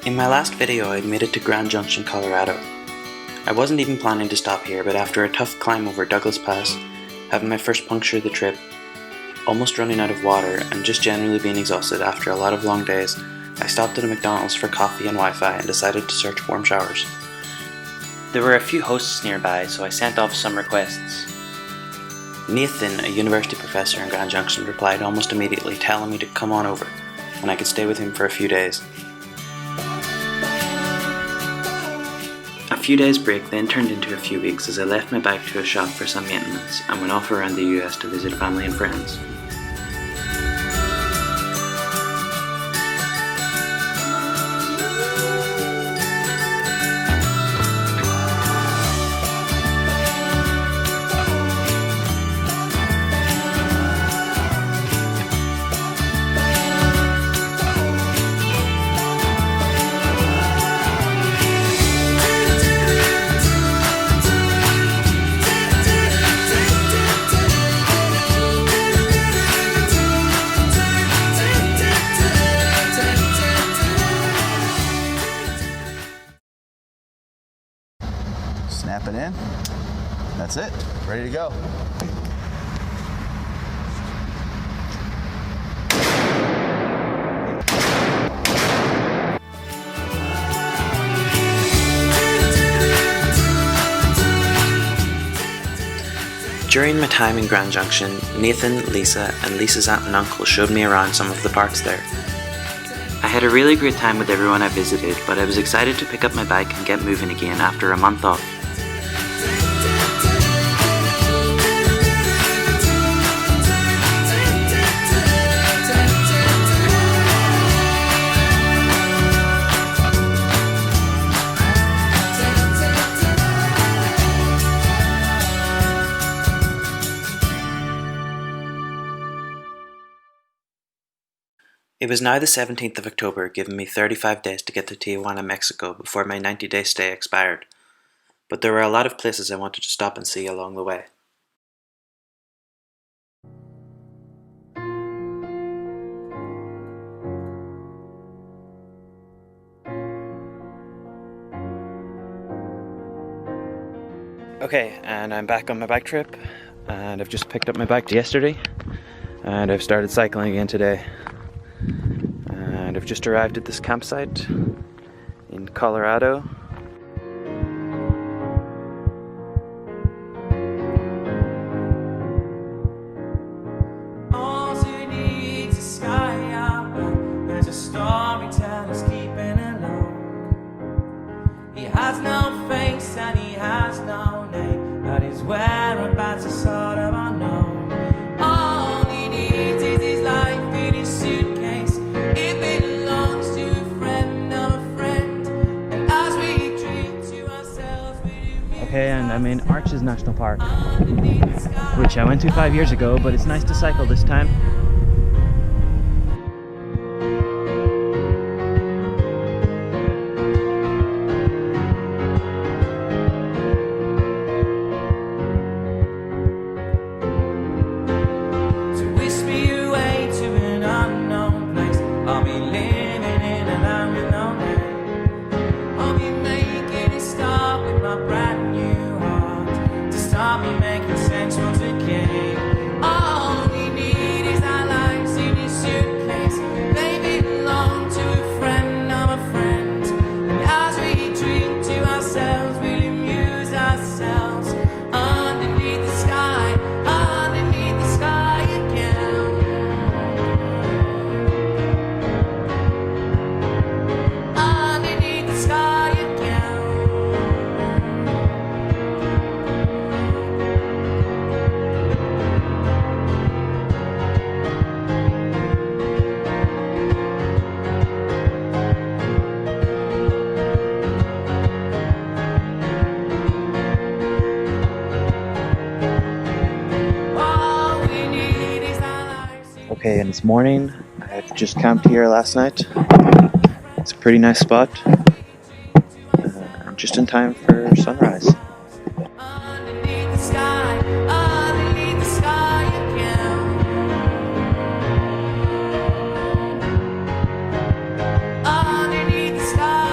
In my last video I made it to Grand Junction, Colorado. I wasn't even planning to stop here, but after a tough climb over Douglas Pass, having my first puncture of the trip, almost running out of water, and just generally being exhausted after a lot of long days, I stopped at a McDonald's for coffee and Wi-Fi and decided to search warm showers. There were a few hosts nearby, so I sent off some requests. Nathan, a university professor in Grand Junction, replied almost immediately telling me to come on over, and I could stay with him for a few days. A few days break then turned into a few weeks as I left my bike to a shop for some maintenance and went off around the US to visit family and friends. Snap it in. That's it. Ready to go. During my time in Grand Junction, Nathan, Lisa, and Lisa's aunt and uncle showed me around some of the parks there. I had a really great time with everyone I visited, but I was excited to pick up my bike and get moving again after a month off. It was now the 17th of October, giving me 35 days to get to Tijuana, Mexico before my 90-day stay expired, but there were a lot of places I wanted to stop and see along the way. Okay, and I'm back on my bike trip, and I've just picked up my bike yesterday, and I've started cycling again today. And I've just arrived at this campsite in Colorado. All you need is a sky out there. There's a storyteller's keeping alone. He has no face and he has no name, but his whereabouts are sort of unknown. All he needs is his life in his suitcase. It belongs to a friend of a friend, and as we treat to ourselves, we do. Okay, and I'm in Arches National Park, which I went to 5 years ago, but it's nice to cycle this time. So whisk me away to an unknown place. I'll be living in a land with no name. I'll be making a start with my brand new heart to start me making sense once again. All we need is our lives in your suitcase. They belong to a friend of a friend, and as we drink to ourselves, we'll amuse ourselves underneath the sky again. Underneath the sky again. All we need is our lives in Okay, and it's morning. I've just camped here last night. It's a pretty nice spot. I'm just in time for sunrise. underneath the sky again. Underneath the sky.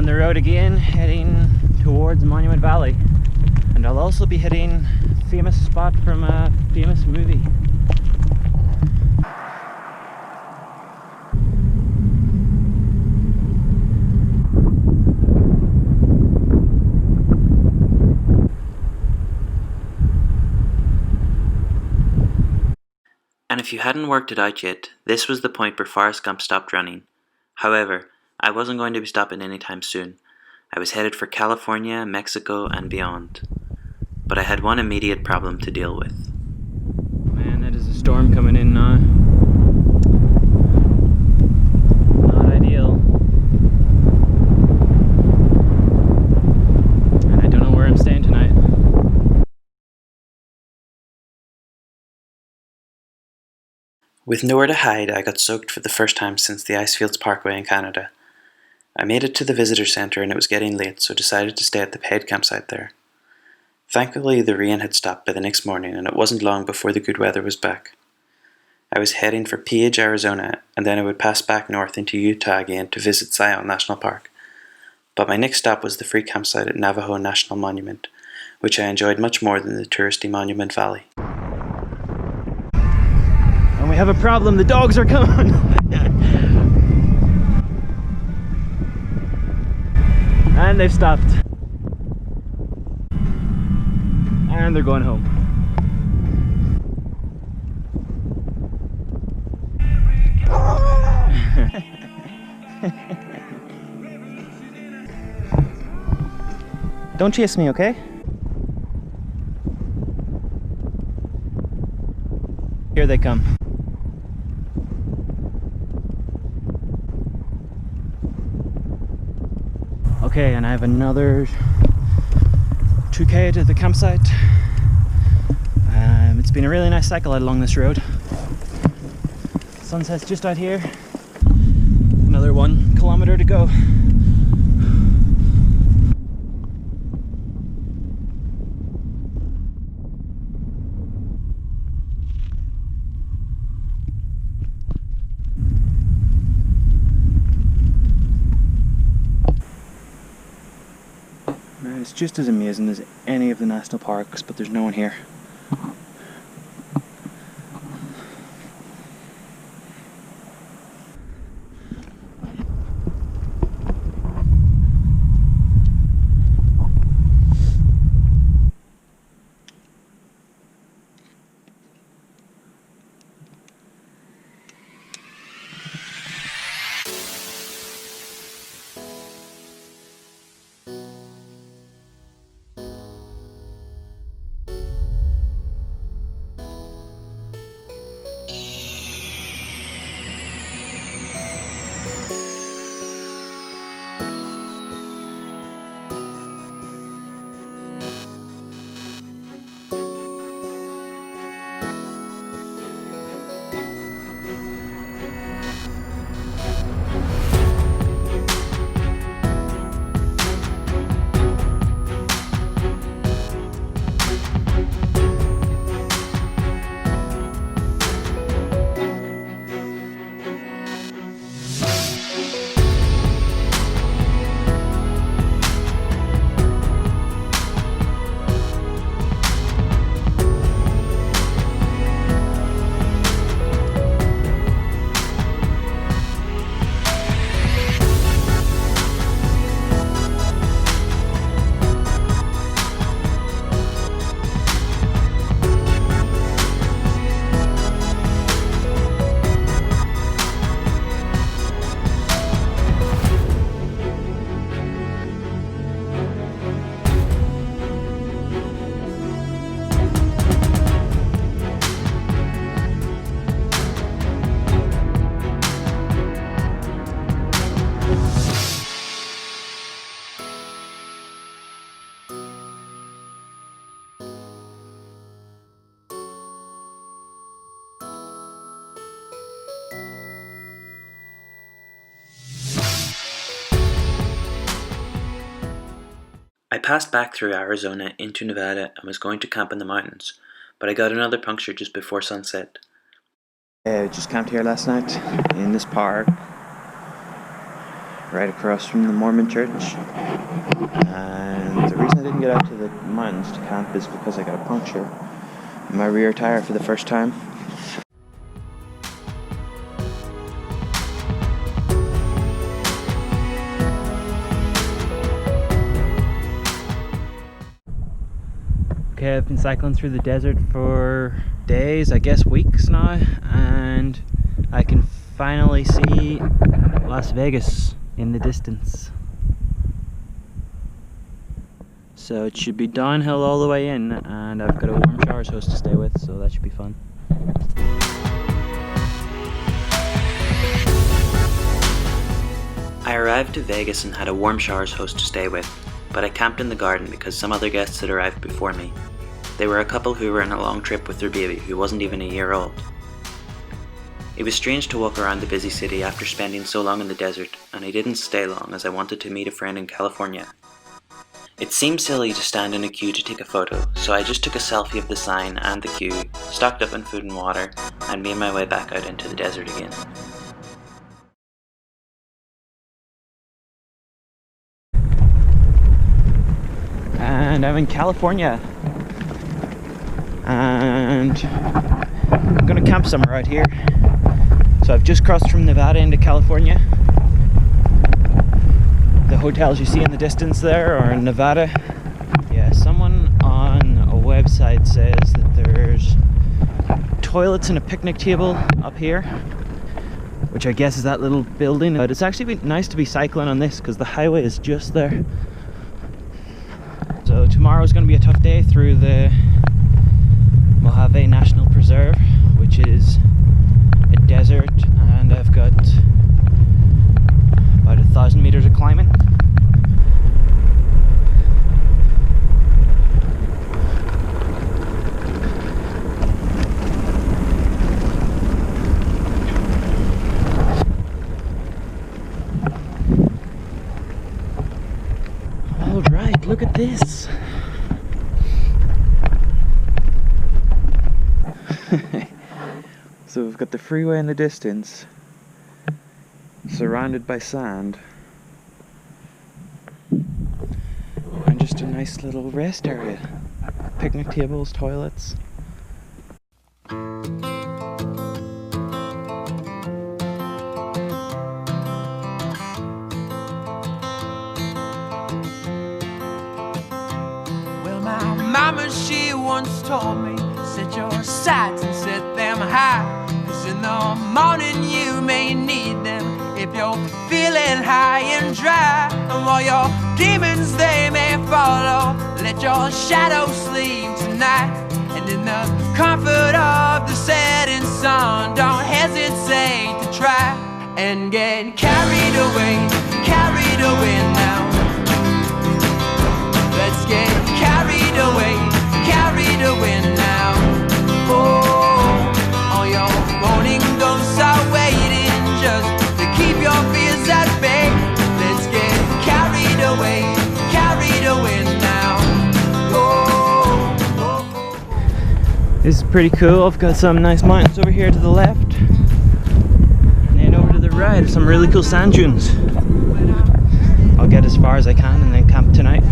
the road again, heading towards Monument Valley. And I'll also be hitting a famous spot from a famous movie. And if you hadn't worked it out yet, this was the point where Forrest Gump stopped running. However, I wasn't going to be stopping anytime soon. I was headed for California, Mexico, and beyond. But I had one immediate problem to deal with. Man, that is a storm coming in now. Not ideal. And I don't know where I'm staying tonight. With nowhere to hide, I got soaked for the first time since the Icefields Parkway in Canada. I made it to the visitor centre and it was getting late, so decided to stay at the paid campsite there. Thankfully, the rain had stopped by the next morning and it wasn't long before the good weather was back. I was heading for Page, Arizona, and then I would pass back north into Utah again to visit Zion National Park. But my next stop was the free campsite at Navajo National Monument, which I enjoyed much more than the touristy Monument Valley. And we have a problem, the dogs are coming! And they've stopped. And they're going home. Don't chase me, okay? Here they come. Okay, and I have another 2K to the campsite. It's been a really nice cycle out along this road. Sunset's just out here. Another 1 kilometer to go. It's just as amazing as any of the national parks, but there's no one here. I passed back through Arizona into Nevada and was going to camp in the mountains, but I got another puncture just before sunset. Just camped here last night in this park. right across from the Mormon church. And the reason I didn't get out to the mountains to camp is because I got a puncture in my rear tire for the first time. Okay, I've been cycling through the desert for days, I guess weeks now, and I can finally see Las Vegas in the distance. So it should be downhill all the way in, and I've got a warm shower hose to stay with, so that should be fun. I arrived to Vegas and had a warm showers host to stay with, but I camped in the garden because some other guests had arrived before me. They were a couple who were on a long trip with their baby who wasn't even a year old. It was strange to walk around the busy city after spending so long in the desert, and I didn't stay long as I wanted to meet a friend in California. It seemed silly to stand in a queue to take a photo, so I just took a selfie of the sign and the queue, stocked up on food and water, and made my way back out into the desert again. And I'm in California, and I'm gonna camp somewhere out here. So I've just crossed from Nevada into California. The hotels you see in the distance there are in Nevada. Yeah, someone on a website says that there's toilets and a picnic table up here, which I guess is that little building. But it's actually been nice to be cycling on this because the highway is just there. So tomorrow's going to be a tough day through the Moab National Preserve, which is a desert, and I've got about 1,000 meters of climbing. All right, look at this. So we've got the freeway in the distance, surrounded by sand, and just a nice little rest area. Picnic tables, toilets. Well, my mama, she once told me, set your sights and set them high. 'Cause in the morning you may need them if you're feeling high and dry. And while your demons, they may follow, let your shadow sleep tonight. And in the comfort of the setting sun, don't hesitate to try and get carried away now. Let's get carried away now. Oh, all your morning ghosts are waiting just to keep your fears at bay. Let's get carried away now. Oh. This is pretty cool. I've got some nice mountains over here to the left, and then over to the right some really cool sand dunes. I'll get as far as I can and then camp tonight.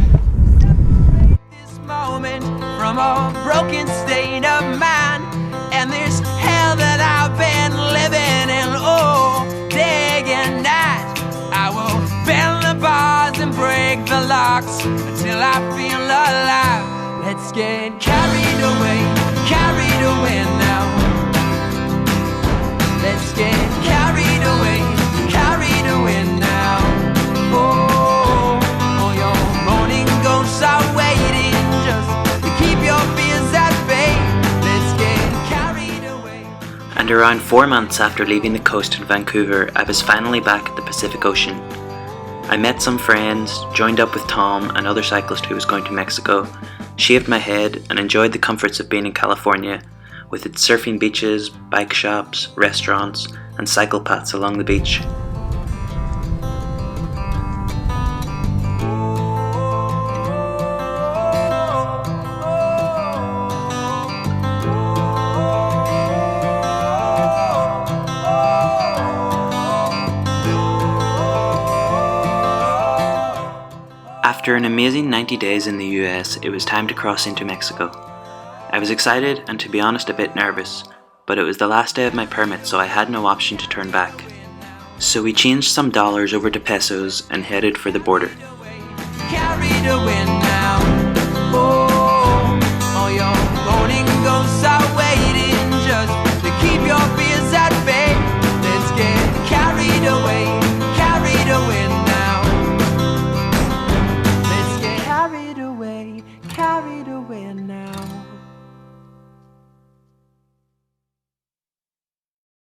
This moment from a broken state of mind, and this hell that I've been living in, oh, day and night. I will bend the bars and break the locks until I feel alive. Let's get carried away now. Let's get carried away now. Oh, all your morning ghosts are waiting just to keep your fears at bay. Let's get carried away. And around 4 months after leaving the coast in Vancouver, I was finally back at the Pacific Ocean. I met some friends, joined up with Tom, another cyclist who was going to Mexico, shaved my head, and enjoyed the comforts of being in California, with its surfing beaches, bike shops, restaurants, and cycle paths along the beach. After an amazing 90 days in the US, it was time to cross into Mexico. I was excited and, to be honest, a bit nervous, but it was the last day of my permit, so I had no option to turn back. So we changed some dollars over to pesos and headed for the border. Carried away now. Oh, all your morning ghosts are waiting just to keep your fears at bay. Let's get carried away now. Let's get carried away